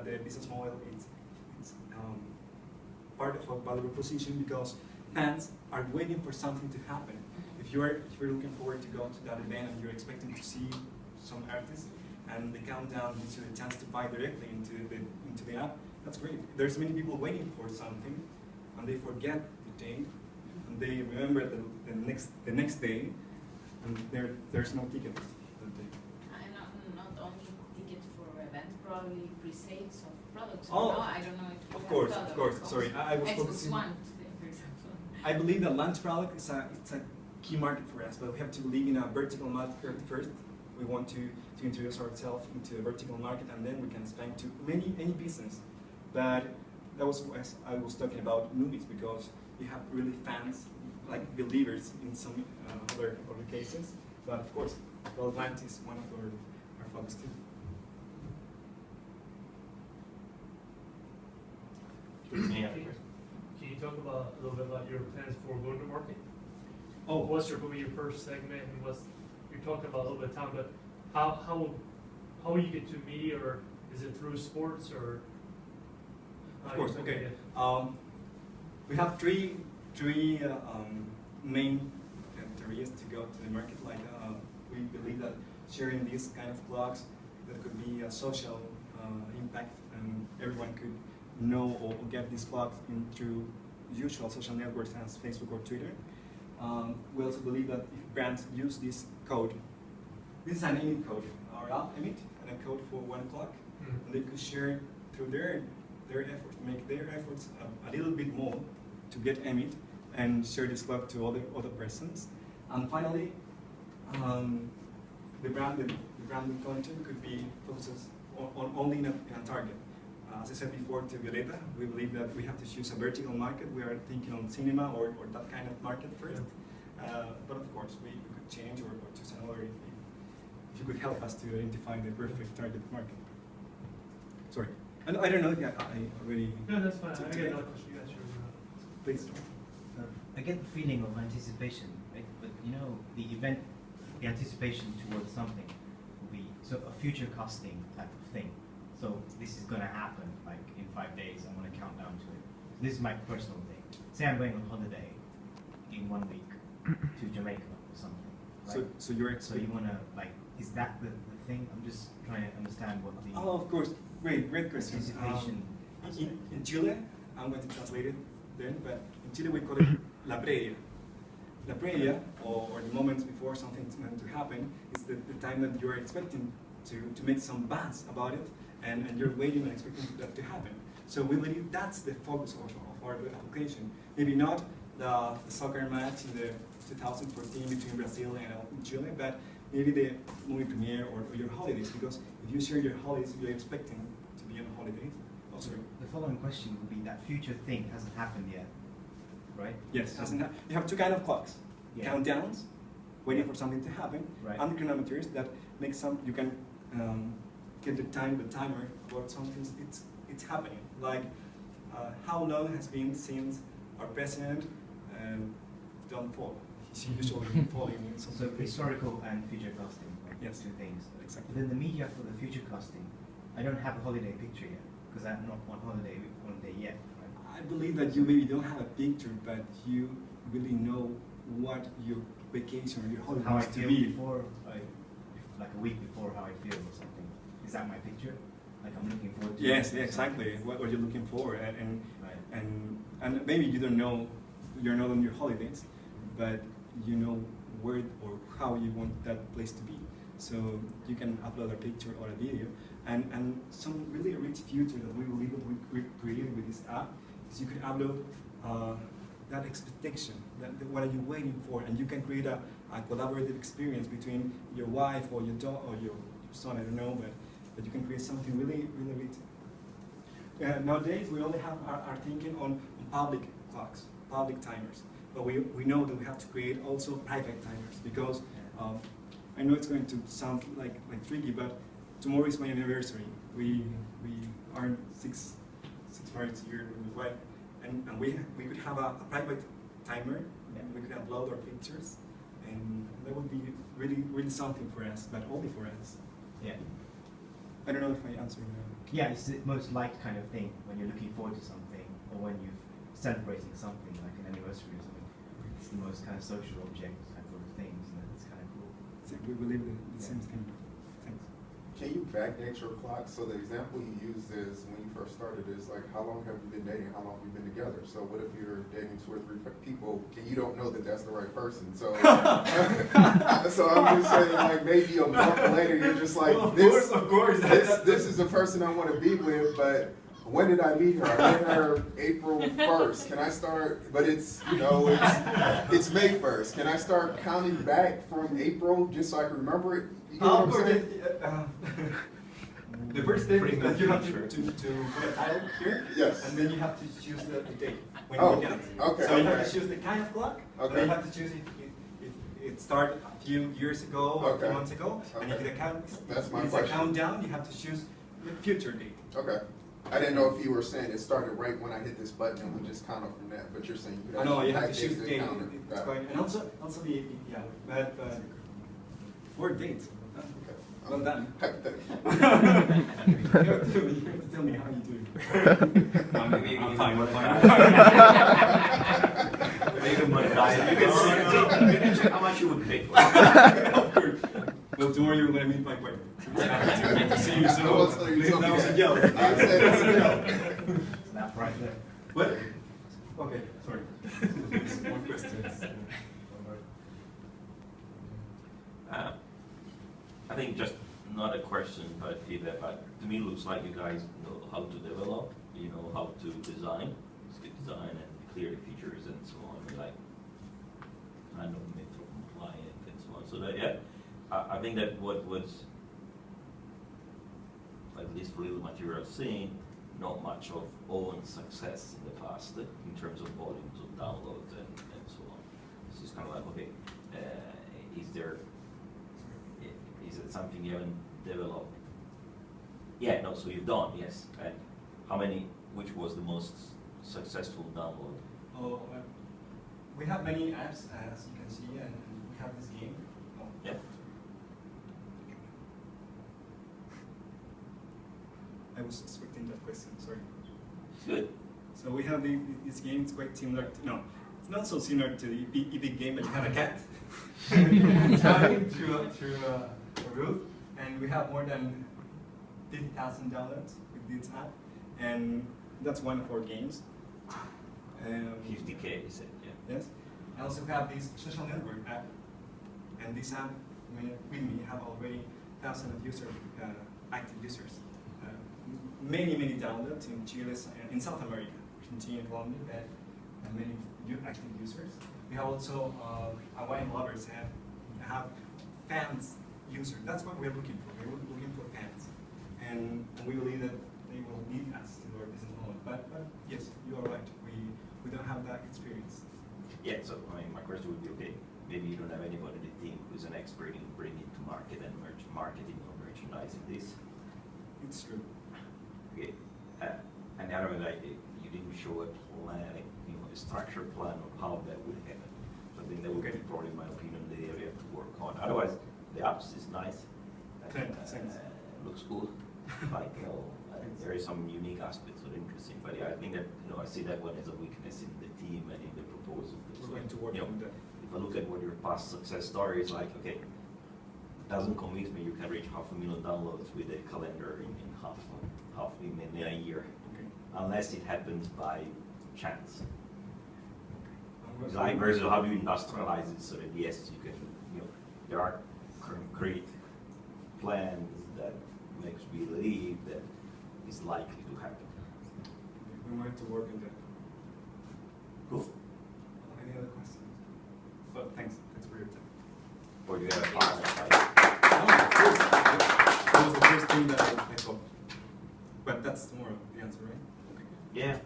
that the business model is part of a value proposition because fans are waiting for something to happen. If you're looking forward to go to that event and you're expecting to see some artists, and the countdown gives you a chance to buy directly into the app, that's great. There's many people waiting for something, and they forget the date, and they remember the next day, and there's no ticket that day. And not only tickets for events, probably pre-sales of products. Oh, no, I don't know if of course. Sorry, I was focusing. One, for example. I believe that launch product is a key market for us, but we have to believe in a vertical market first. We want to introduce ourselves into a vertical market, and then we can expand to any business. But that was as I was talking about movies, because you have really fans, like believers in some other cases. But of course, development is one of our focus too. Can you talk about a little bit about your plans for going to market? Oh, What's your first segment, and you're talking about a little bit of time, but how will you get to media, or is it through sports, or? Of course, okay. We have three main areas to go to the market. Like we believe that sharing these kind of blogs, that could be a social impact, and everyone could know or get these blogs through usual social networks as Facebook or Twitter. We also believe that if brands use this code, this is an EMIT code, our EMIT, and a code for 1 o'clock, and they could share through their efforts, make their efforts a little bit more to get EMIT and share this blog to other persons. And finally, the branded content could be focused on only in a target. As I said before to Violeta, we believe that we have to choose a vertical market. We are thinking on cinema or that kind of market first. But of course, we could change or choose another if you could help us to identify the perfect target market. Sorry. And I don't know if I already... No, that's fine. I get another question. You guys Please. I get the feeling of anticipation, right? But you know, the event, the anticipation towards something will be a future costing type of thing. So this is going to happen like in 5 days. I'm going to count down to it. This is my personal thing. Say I'm going on holiday in 1 week to Jamaica or something. Right? So you want to like, is that the thing? I'm just trying to understand what the... Oh, of course. Great question. Anticipation. In Chile, I'm going to translate it then, but in Chile we call it la previa. La previa, or the moments before something's meant to happen, is the time that you're expecting to make some buzz about it, and you're waiting and expecting that to happen. So we believe that's the focus of our application. Maybe not the soccer match in the 2014 between Brazil and Chile, but maybe the movie premiere or your holidays, because if you share your holidays, you're expecting to be on holidays. Oh, sorry. The following question would be that future thing hasn't happened yet, right? Yes, you have two kind of clocks. Yeah. Countdowns, waiting for something to happen, right. and chronometers that make you can get the timer for something it's happening. Like how long has been since our president don't fall? He's usually falling in something. So historical and future costing, like yes, two things. Exactly. But then the media for the future costing, I don't have a holiday picture yet because I'm not on holiday one day yet. Right? I believe that you maybe don't have a picture, but you really know what your vacation or your holiday how I is to feel be. before, like a week before, how I feel or something. Is that my picture? Like I'm looking forward to. Yes, yeah, exactly. What are you looking for? Right. And maybe you don't know, you're not on your holidays, but you know where or how you want that place to be. So you can upload a picture or a video. And some really rich feature that we believe that we created with this app is you can upload that expectation, what are you waiting for, and you can create a collaborative experience between your wife or your daughter or your son, I don't know, but you can create something really rich. Nowadays we only have our thinking on public clocks, public timers, but we know that we have to create also private timers, because I know it's going to sound like tricky, but tomorrow is my anniversary. We are six months here with my wife, and we could have a private timer, and we could upload our pictures, and that would be really something for us, but only for us. Yeah. I don't know if I answered. Yeah, it's the most liked kind of thing when you're looking forward to something, or when you're celebrating something like an anniversary or something. It's the most kind of social object type of things, and it's kind of cool. So we believe in the same thing. Thanks. Can you backdate your clock? So the example you used is when you first started is like, how long have you been dating? How long have you been together? So what if you're dating 2 or 3 people and you don't know that that's the right person? So, so I'm just saying, like maybe a month later you're just like, well, of course. This is the person I want to be with, but when did I meet her? I met her April 1st. Can I start? But it's, you know, it's May 1st. Can I start counting back from April just so I can remember it? You know what I'm saying? The first step is that you have to put a title here, Yes. and then you have to choose the date when Oh, you get it. okay, So you have okay. to choose the kind of clock, Okay. and you have to choose if it started a few years ago or a few Okay. months ago, and if Okay. the count That's my it's a question. countdown, you have to choose the future date. Okay. I didn't know if you were saying it started right when I hit this button and we just count up from that, but you're saying you could No, you have to actually choose the backdate date. counter. It's Got it. going, and also the yeah, but 4 dates. Okay. Well done. Hypothetical. You have to tell me how you do it. No, Maybe I'm fine. I'm fine. Maybe monetize it. You can check how much you would pay for it. Of course. Well, tomorrow you're going to meet my wife. To see you, so I won't tell you please, that was a something. yell. I said it's a joke. Snap right there. What? Okay, sorry. One question. I think just not a question, but feedback. But to me, it looks like you guys know how to develop, you know how to design, good design, and clear the features and so on. Like kind of metro compliant and so on. So that yeah, I think that what's at least for little material seen, not much of own success in the past in terms of volumes of downloads and so on. This is kind of like, okay, is it something you haven't developed? Yeah, no, so you've done, yes. And how many, which was the most successful download? Oh, we have many apps, as you can see, and we have this game. Oh. Yeah. I was expecting that question, sorry. Good. So we have this game, it's quite similar to, no, it's not so similar to the Epic game, but you have a cat. It's climbing through a roof, and we have more than 50,000 downloads with this app, and that's one of our games. 50K, you said, yeah. Yes. I also have this social network app, and this app with me have already thousands of users, active users. Many downloads in Chile, in South America, Argentina, Colombia, and many active users. We have also wine lovers have fans users. That's what we're looking for. We're looking for fans, and we believe that they will need us to our business model. But yes, you are right. We don't have that experience. Yeah, so I mean, my question would be, okay, maybe you don't have anybody in the team who's an expert in bringing to market and marketing or merchandising this. It's true. Okay, and the other way, like, you didn't show a plan, a structured plan of how that would happen. So I think that would be probably, in my opinion, the area to work on. Otherwise, the apps is nice. Thanks. Looks cool. Like, you know, there is some unique aspects that are interesting. But yeah, I think that, you know, I see that one as a weakness in the team and in the proposal. We're going to work on that. If I look at what your past success story is like, okay, doesn't convince me you can reach 500,000 downloads with a calendar in a year, Okay. unless it happens by chance. Okay. Like versus how do you industrialize it so that yes, you can, you know, there are concrete plans that makes me believe that it's likely to happen. We want to work on that. Cool. Any other questions? Well, thanks for your time. Or do you have a partner? No, of course. That was the first thing that I thought. But that's tomorrow, the answer, right? Okay. Yeah.